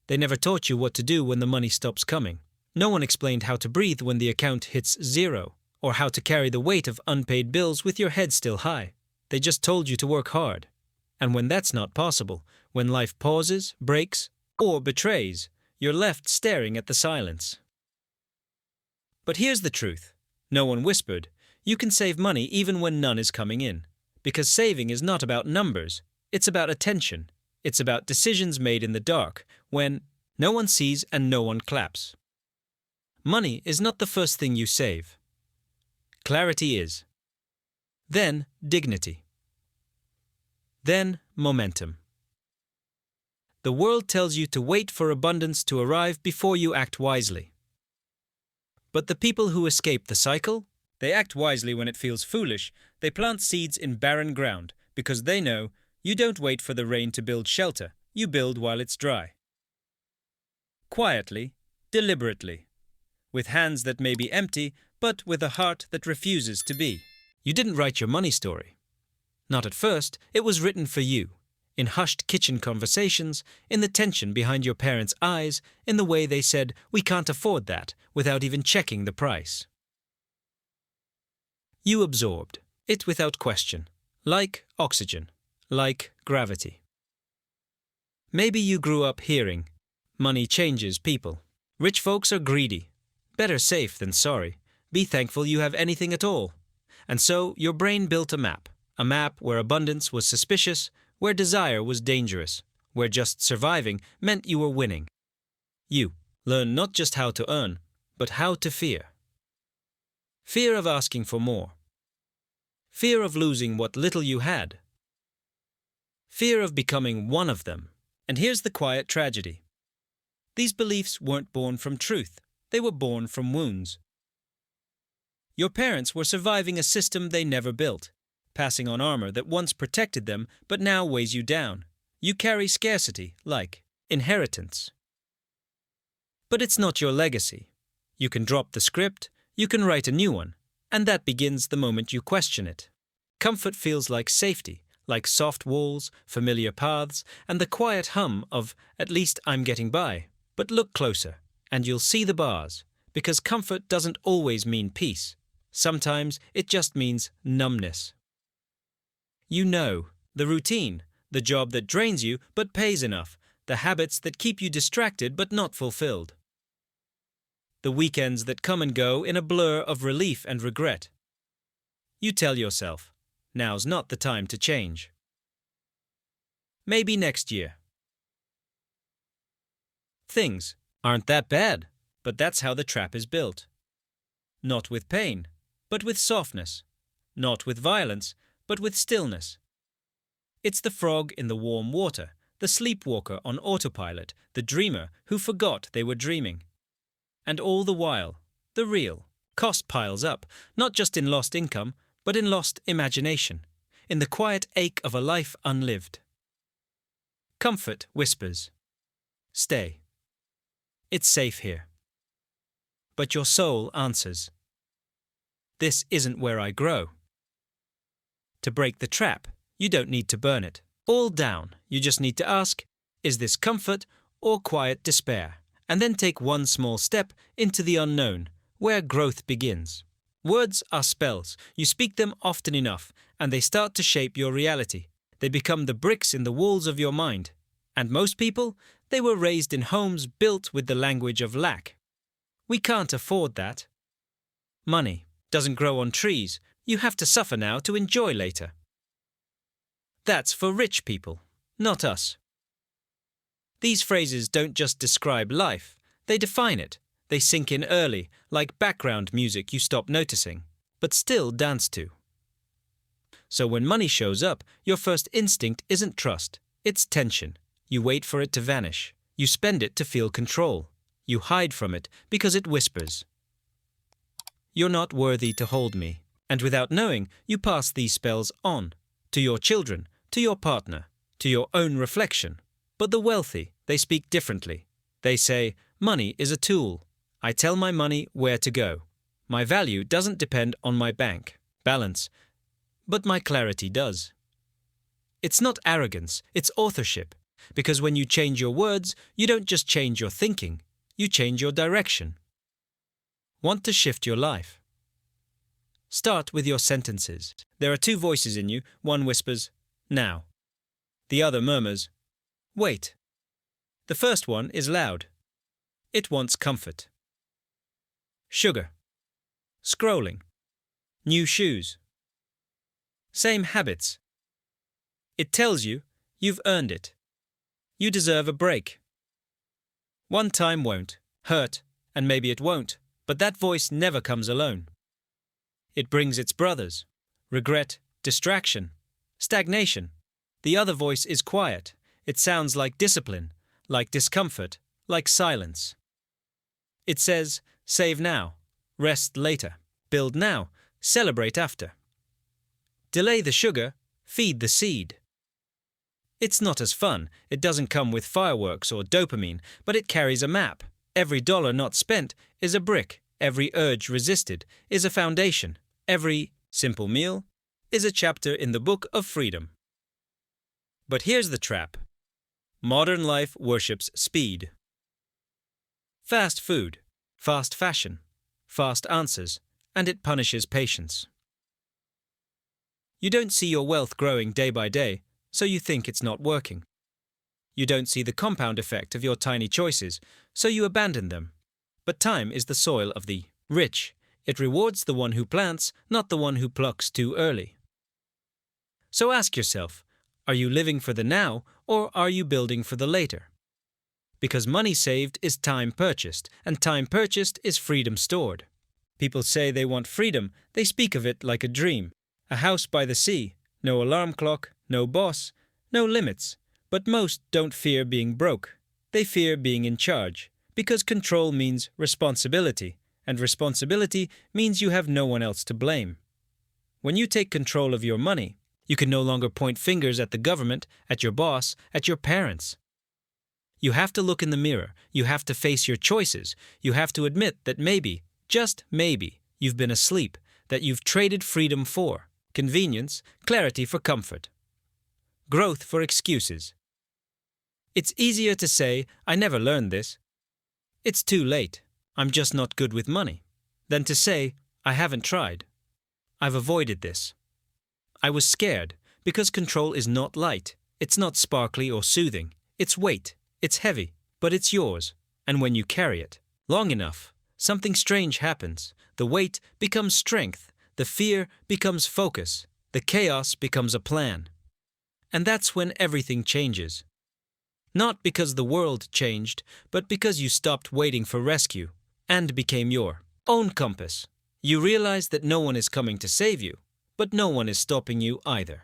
They never taught you what to do when the money stops coming. No one explained how to breathe when the account hits zero, or how to carry the weight of unpaid bills with your head still high. They just told you to work hard. And when that's not possible, when life pauses, breaks, or betrays, you're left staring at the silence. But here's the truth. No one whispered, you can save money even when none is coming in. Because saving is not about numbers, it's about attention. It's about decisions made in the dark, when no one sees and no one claps. Money is not the first thing you save. Clarity is. Then dignity. Then momentum. The world tells you to wait for abundance to arrive before you act wisely. But the people who escape the cycle, they act wisely when it feels foolish. They plant seeds in barren ground because they know you don't wait for the rain to build shelter, you build while it's dry. Quietly, deliberately, with hands that may be empty, but with a heart that refuses to be. You didn't write your money story. Not at first, it was written for you, in hushed kitchen conversations, in the tension behind your parents' eyes, in the way they said, we can't afford that, without even checking the price. You absorbed it without question, like oxygen, like gravity. Maybe you grew up hearing, money changes people. Rich folks are greedy. Better safe than sorry. Be thankful you have anything at all. And so your brain built a map where abundance was suspicious, where desire was dangerous, where just surviving meant you were winning. You learn not just how to earn, but how to fear. Fear of asking for more. Fear of losing what little you had. Fear of becoming one of them. And here's the quiet tragedy. These beliefs weren't born from truth. They were born from wounds. Your parents were surviving a system they never built, passing on armor that once protected them but now weighs you down. You carry scarcity, like inheritance. But it's not your legacy. You can drop the script, you can write a new one, and that begins the moment you question it. Comfort feels like safety, like soft walls, familiar paths, and the quiet hum of, at least I'm getting by. But look closer, and you'll see the bars, because comfort doesn't always mean peace. Sometimes it just means numbness. You know, the routine, the job that drains you but pays enough, the habits that keep you distracted but not fulfilled. The weekends that come and go in a blur of relief and regret. You tell yourself, now's not the time to change. Maybe next year. Things aren't that bad, but that's how the trap is built. Not with pain, but with softness. Not with violence, but with stillness. It's the frog in the warm water, the sleepwalker on autopilot, the dreamer who forgot they were dreaming. And all the while, the real cost piles up, not just in lost income, but in lost imagination, in the quiet ache of a life unlived. Comfort whispers, stay. It's safe here. But your soul answers, this isn't where I grow. To break the trap, you don't need to burn it all down. You just need to ask, is this comfort or quiet despair? And then take one small step into the unknown, where growth begins. Words are spells. You speak them often enough, and they start to shape your reality. They become the bricks in the walls of your mind. And most people, they were raised in homes built with the language of lack. We can't afford that. Money doesn't grow on trees. You have to suffer now to enjoy later. That's for rich people, not us. These phrases don't just describe life, they define it. They sink in early, like background music you stop noticing, but still dance to. So when money shows up, your first instinct isn't trust, it's tension. You wait for it to vanish. You spend it to feel control. You hide from it because it whispers, you're not worthy to hold me. And without knowing, you pass these spells on, to your children, to your partner, to your own reflection. But the wealthy, they speak differently. They say, money is a tool. I tell my money where to go. My value doesn't depend on my bank balance, but my clarity does. It's not arrogance, it's authorship. Because when you change your words, you don't just change your thinking, you change your direction. Want to shift your life? Start with your sentences. There are two voices in you. One whispers, now. The other murmurs, wait. The first one is loud. It wants comfort. Sugar. Scrolling. New shoes. Same habits. It tells you you've earned it. You deserve a break. One time won't, hurt, and maybe it won't, but that voice never comes alone. It brings its brothers: regret, distraction, stagnation. The other voice is quiet. It sounds like discipline, like discomfort, like silence. It says, save now, rest later, build now, celebrate after. Delay the sugar, feed the seed. It's not as fun. It doesn't come with fireworks or dopamine, but it carries a map. Every dollar not spent is a brick. Every urge resisted is a foundation. Every simple meal is a chapter in the book of freedom. But here's the trap. Modern life worships speed. Fast food, fast fashion, fast answers, and it punishes patience. You don't see your wealth growing day by day, so you think it's not working. You don't see the compound effect of your tiny choices, so you abandon them. But time is the soil of the rich. It rewards the one who plants, not the one who plucks too early. So ask yourself, are you living for the now, or are you building for the later? Because money saved is time purchased, and time purchased is freedom stored. People say they want freedom, they speak of it like a dream. A house by the sea, no alarm clock, no boss, no limits. But most don't fear being broke. They fear being in charge, because control means responsibility, and responsibility means you have no one else to blame. When you take control of your money, you can no longer point fingers at the government, at your boss, at your parents. You have to look in the mirror. You have to face your choices. You have to admit that maybe, just maybe, you've been asleep, that you've traded freedom for convenience, clarity for comfort, growth for excuses. It's easier to say, I never learned this. It's too late. I'm just not good with money. Than to say, I haven't tried. I've avoided this. I was scared, because control is not light. It's not sparkly or soothing. It's weight. It's heavy, but it's yours. And when you carry it long enough, something strange happens. The weight becomes strength. The fear becomes focus. The chaos becomes a plan. And that's when everything changes. Not because the world changed, but because you stopped waiting for rescue and became your own compass. You realize that no one is coming to save you, but no one is stopping you either.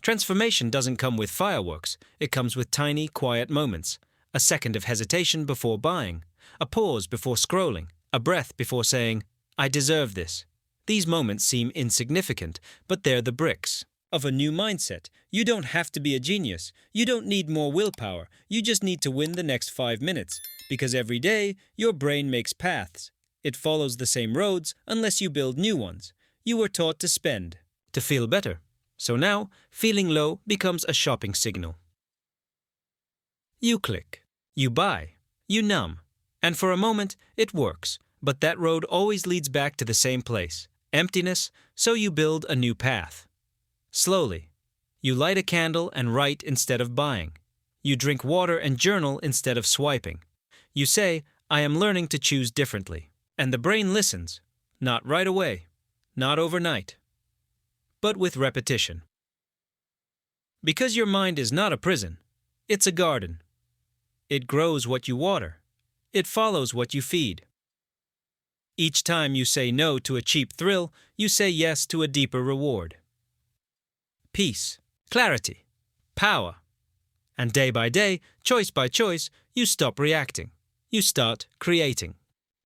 Transformation doesn't come with fireworks. It comes with tiny, quiet moments. A second of hesitation before buying. A pause before scrolling. A breath before saying, I deserve this. These moments seem insignificant, but they're the bricks of a new mindset. You don't have to be a genius. You don't need more willpower. You just need to win the next 5 minutes. Because every day, your brain makes paths. It follows the same roads unless you build new ones. You were taught to spend, to feel better. So now, feeling low becomes a shopping signal. You click. You buy. You numb. And for a moment, it works. But that road always leads back to the same place. Emptiness, so you build a new path. Slowly. You light a candle and write instead of buying. You drink water and journal instead of swiping. You say, I am learning to choose differently. And the brain listens. Not right away. Not overnight. But with repetition. Because your mind is not a prison. It's a garden. It grows what you water. It follows what you feed. Each time you say no to a cheap thrill, you say yes to a deeper reward. Peace, clarity, power. And day by day, choice by choice, you stop reacting. You start creating.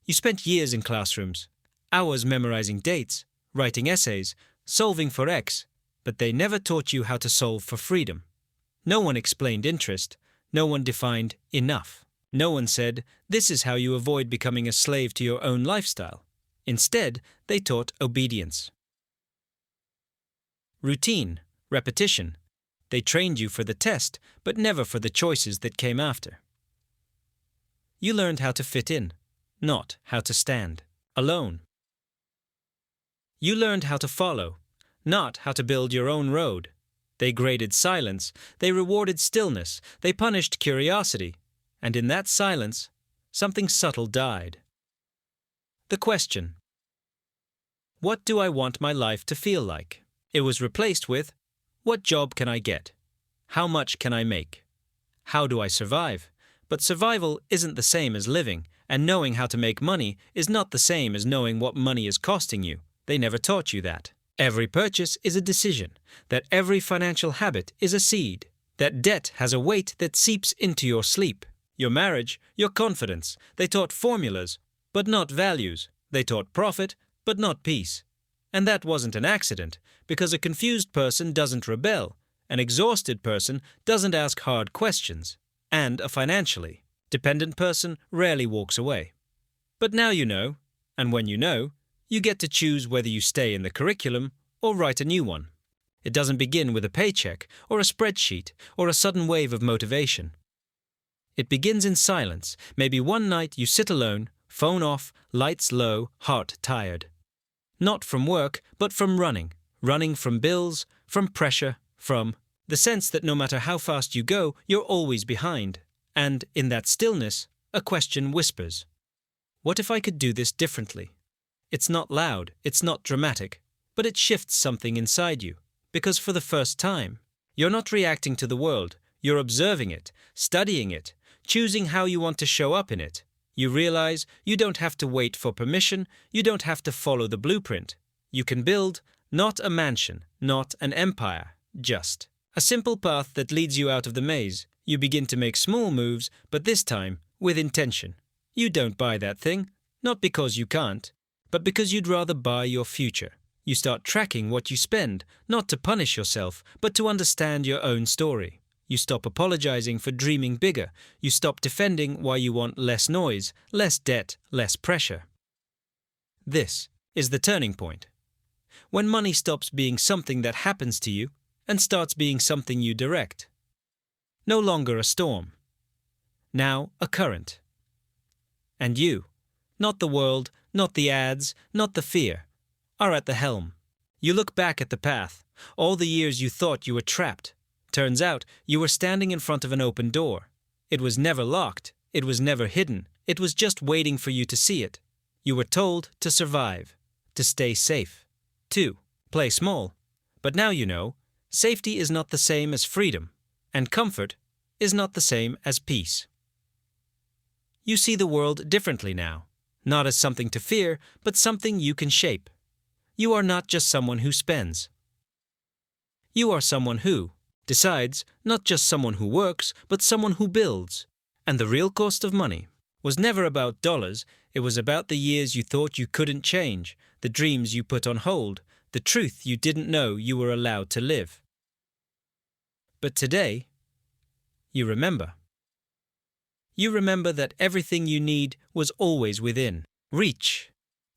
You spent years in classrooms, hours memorizing dates, writing essays, solving for X, but they never taught you how to solve for freedom. No one explained interest. No one defined enough. No one said, this is how you avoid becoming a slave to your own lifestyle. Instead, they taught obedience. Routine, repetition. They trained you for the test, but never for the choices that came after. You learned how to fit in, not how to stand alone. You learned how to follow, not how to build your own road. They graded silence, they rewarded stillness, they punished curiosity, and in that silence, something subtle died. The question, what do I want my life to feel like? It was replaced with, what job can I get? How much can I make? How do I survive? But survival isn't the same as living, and knowing how to make money is not the same as knowing what money is costing you. They never taught you that. Every purchase is a decision, that every financial habit is a seed, that debt has a weight that seeps into your sleep, your marriage, your confidence. They taught formulas, but not values. They taught profit, but not peace. And that wasn't an accident, because a confused person doesn't rebel, an exhausted person doesn't ask hard questions, and a financially dependent person rarely walks away. But now you know, and when you know, you get to choose whether you stay in the curriculum or write a new one. It doesn't begin with a paycheck or a spreadsheet or a sudden wave of motivation. It begins in silence. Maybe one night you sit alone, phone off, lights low, heart tired. Not from work, but from running. Running from bills, from pressure, from the sense that no matter how fast you go, you're always behind. And in that stillness, a question whispers, what if I could do this differently? It's not loud, it's not dramatic, but it shifts something inside you. Because for the first time, you're not reacting to the world, you're observing it, studying it, choosing how you want to show up in it. You realize you don't have to wait for permission, you don't have to follow the blueprint. You can build, not a mansion, not an empire, just a simple path that leads you out of the maze. You begin to make small moves, but this time with intention. You don't buy that thing, not because you can't, but because you'd rather buy your future. You start tracking what you spend, not to punish yourself, but to understand your own story. You stop apologizing for dreaming bigger. You stop defending why you want less noise, less debt, less pressure. This is the turning point. When money stops being something that happens to you and starts being something you direct. No longer a storm. Now a current. And you, not the world, not the ads, not the fear, are at the helm. You look back at the path, all the years you thought you were trapped. Turns out you were standing in front of an open door. It was never locked, it was never hidden, it was just waiting for you to see it. You were told to survive, to stay safe, to play small. But now you know, safety is not the same as freedom, and comfort is not the same as peace. You see the world differently now, not as something to fear, but something you can shape. You are not just someone who spends. You are someone who decides, not just someone who works, but someone who builds. And the real cost of money was never about dollars, it was about the years you thought you couldn't change, the dreams you put on hold, the truth you didn't know you were allowed to live. But today, you remember. You remember that everything you need was always within reach.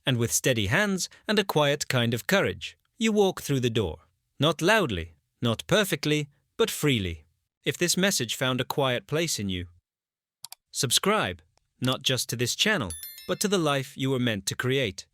And with steady hands and a quiet kind of courage, you walk through the door. Not loudly, not perfectly, but freely. If this message found a quiet place in you, subscribe, not just to this channel, but to the life you were meant to create.